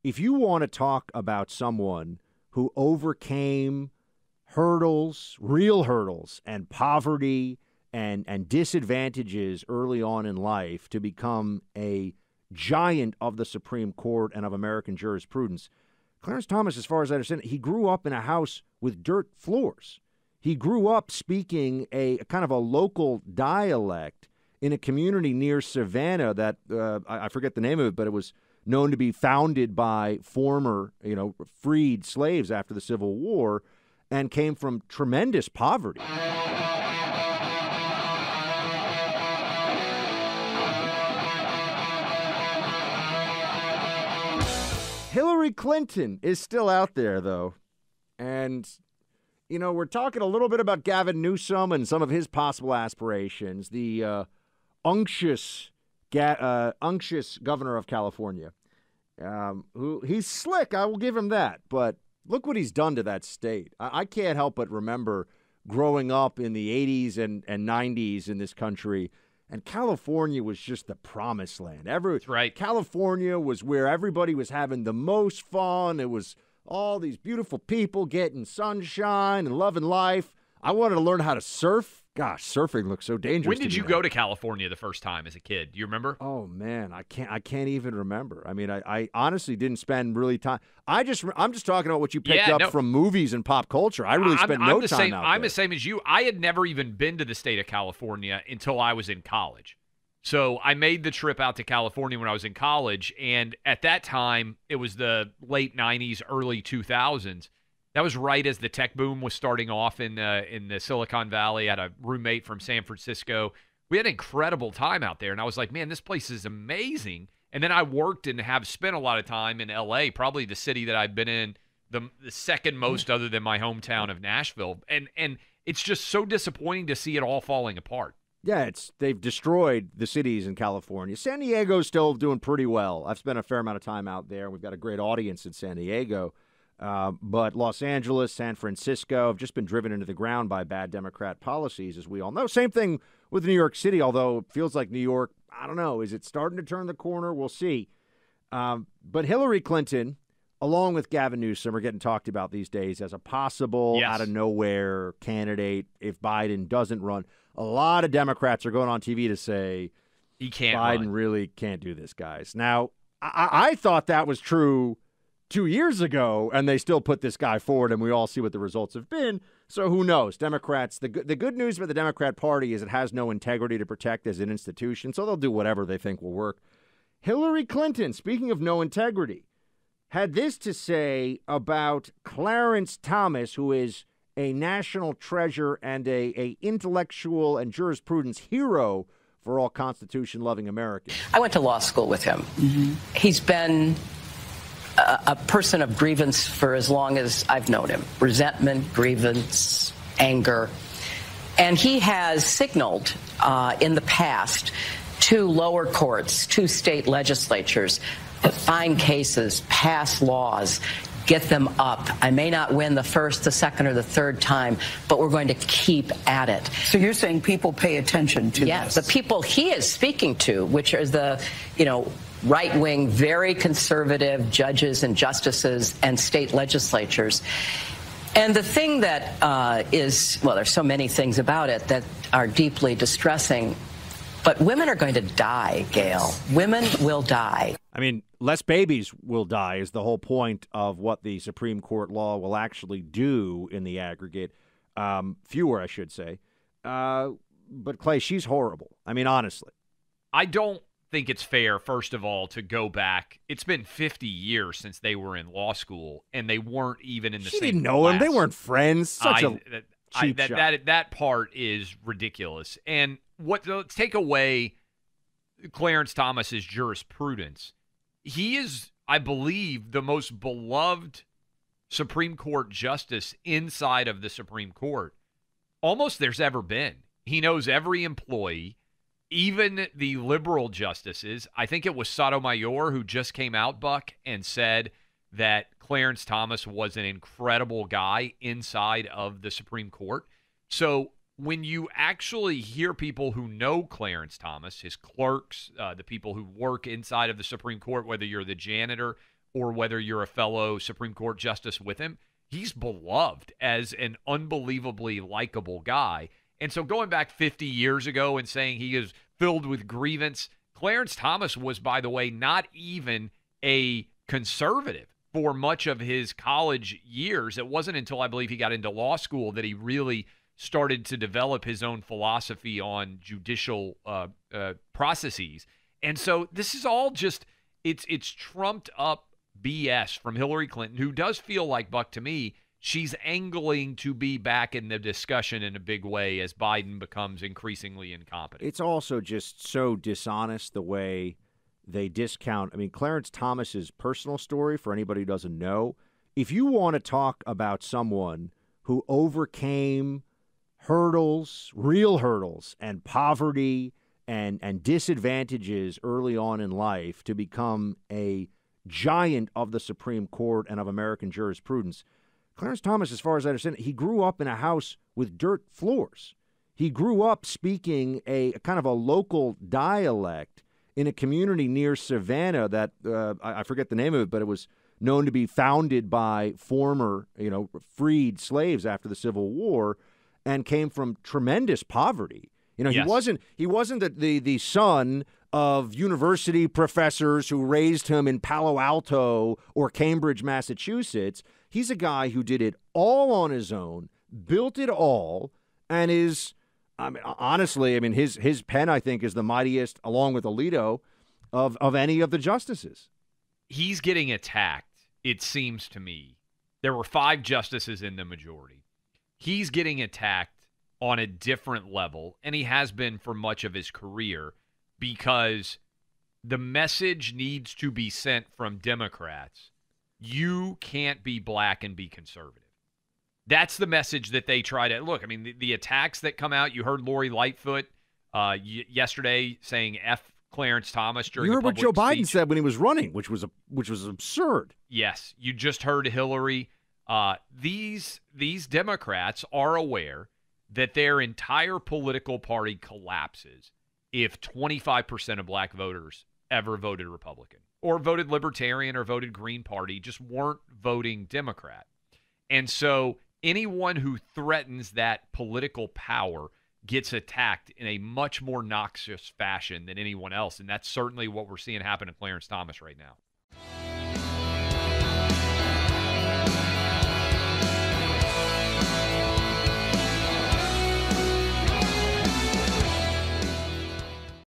if you want to talk about someone who overcame hurdles, real hurdles, and poverty and disadvantages early on in life to become a giant of the Supreme Court and of American jurisprudence, Clarence Thomas, as far as I understand it, he grew up in a house with dirt floors. He grew up speaking a kind of a local dialect in a community near Savannah that I forget the name of it, but it was known to be founded by former, freed slaves after the Civil War and came from tremendous poverty. Hillary Clinton is still out there, though. And, we're talking a little bit about Gavin Newsom and some of his possible aspirations. The unctuous governor of California, who he's slick, I will give him that. But look what he's done to that state. I can't help but remember growing up in the 80s and 90s in this country, and California was just the promised land. That's right. California was where everybody was having the most fun. It was all these beautiful people getting sunshine and loving life. I wanted to learn how to surf. Gosh, surfing looks so dangerous. When did you go to California the first time as a kid? Do you remember? Oh man, I can't even remember. I mean, I honestly didn't spend really time. I'm just talking about what you picked up from movies and pop culture. I really spent no time out there. I'm the same as you. I had never even been to the state of California until I was in college. So I made the trip out to California when I was in college, and at that time, it was the late 90s, early 2000s. That was right as the tech boom was starting off in the Silicon Valley. I had a roommate from San Francisco. We had an incredible time out there, and I was like, man, this place is amazing. And then I worked and have spent a lot of time in L.A., probably the city that I've been in the second most other than my hometown of Nashville. And it's just so disappointing to see it all falling apart. Yeah, they've destroyed the cities in California. San Diego's still doing pretty well. I've spent a fair amount of time out there. We've got a great audience in San Diego. But Los Angeles, San Francisco have just been driven into the ground by bad Democrat policies, as we all know. Same thing with New York City, although it feels like New York, I don't know, is it starting to turn the corner? We'll see. But Hillary Clinton, along with Gavin Newsom, are getting talked about these days as a possible out-of-nowhere candidate if Biden doesn't run. A lot of Democrats are going on TV to say Biden really can't do this, guys. Now, I thought that was true 2 years ago, and they still put this guy forward, and we all see what the results have been. So who knows? Democrats, the good news for the Democrat Party is it has no integrity to protect as an institution, so they'll do whatever they think will work. Hillary Clinton, speaking of no integrity, had this to say about Clarence Thomas, who is a national treasure and a intellectual and jurisprudence hero for all Constitution-loving Americans. I went to law school with him. Mm-hmm. He's been a person of grievance for as long as I've known him. Resentment, grievance, anger. And he has signaled in the past to lower courts, to state legislatures, find cases, pass laws, get them up. I may not win the first, the second, or the third time, but we're going to keep at it. So you're saying people pay attention to this? The people he is speaking to, which are the, right-wing, very conservative judges and justices and state legislatures. And the thing that there's so many things about it that are deeply distressing, but women are going to die, Gail. Women will die. I mean, less babies will die is the whole point of what the Supreme Court law will actually do in the aggregate. Fewer, I should say. But, Clay, she's horrible. I mean, honestly. I don't think it's fair, first of all, to go back. It's been 50 years since they were in law school, and they weren't even in the same class. She didn't know him. They weren't friends. Such a cheap shot. That part is ridiculous. And let's take away Clarence Thomas's jurisprudence. He is, I believe, the most beloved Supreme Court justice inside of the Supreme Court almost there's ever been. He knows every employee, even the liberal justices. I think it was Sotomayor who just came out, Buck, and said that Clarence Thomas was an incredible guy inside of the Supreme Court. So when you actually hear people who know Clarence Thomas, his clerks, the people who work inside of the Supreme Court, whether you're the janitor or whether you're a fellow Supreme Court justice with him, he's beloved as an unbelievably likable guy. And so going back 50 years ago and saying he is filled with grievance, Clarence Thomas was, by the way, not even a conservative for much of his college years. It wasn't until I believe he got into law school that he really started to develop his own philosophy on judicial processes. And so this is all just, it's trumped up BS from Hillary Clinton, who does feel like, Buck, to me, she's angling to be back in the discussion in a big way as Biden becomes increasingly incompetent. It's also just so dishonest the way they discount. I mean, Clarence Thomas's personal story, for anybody who doesn't know, if you want to talk about someone who overcame hurdles, real hurdles, and poverty and disadvantages early on in life to become a giant of the Supreme Court and of American jurisprudence, Clarence Thomas, as far as I understand it, he grew up in a house with dirt floors. He grew up speaking a kind of a local dialect in a community near Savannah that I forget the name of it, but it was known to be founded by former, freed slaves after the Civil War, and came from tremendous poverty. Yes. He wasn't the son of university professors who raised him in Palo Alto or Cambridge, Massachusetts. He's a guy who did it all on his own, built it all, and is, honestly, his pen, I think, is the mightiest, along with Alito, of any of the justices. He's getting attacked, it seems to me. There were 5 justices in the majority. He's getting attacked on a different level, and he has been for much of his career, because the message needs to be sent from Democrats. You can't be black and be conservative. That's the message that they try to look. I mean, the attacks that come out. You heard Lori Lightfoot yesterday saying "F Clarence Thomas" during. You heard what Joe Biden speech. said when he was running, which was absurd. Yes, you just heard Hillary. These Democrats are aware that their entire political party collapses if 25% of black voters ever voted Republican or voted Libertarian or voted Green Party, just weren't voting Democrat. And so anyone who threatens that political power gets attacked in a much more noxious fashion than anyone else. And that's certainly what we're seeing happen to Clarence Thomas right now.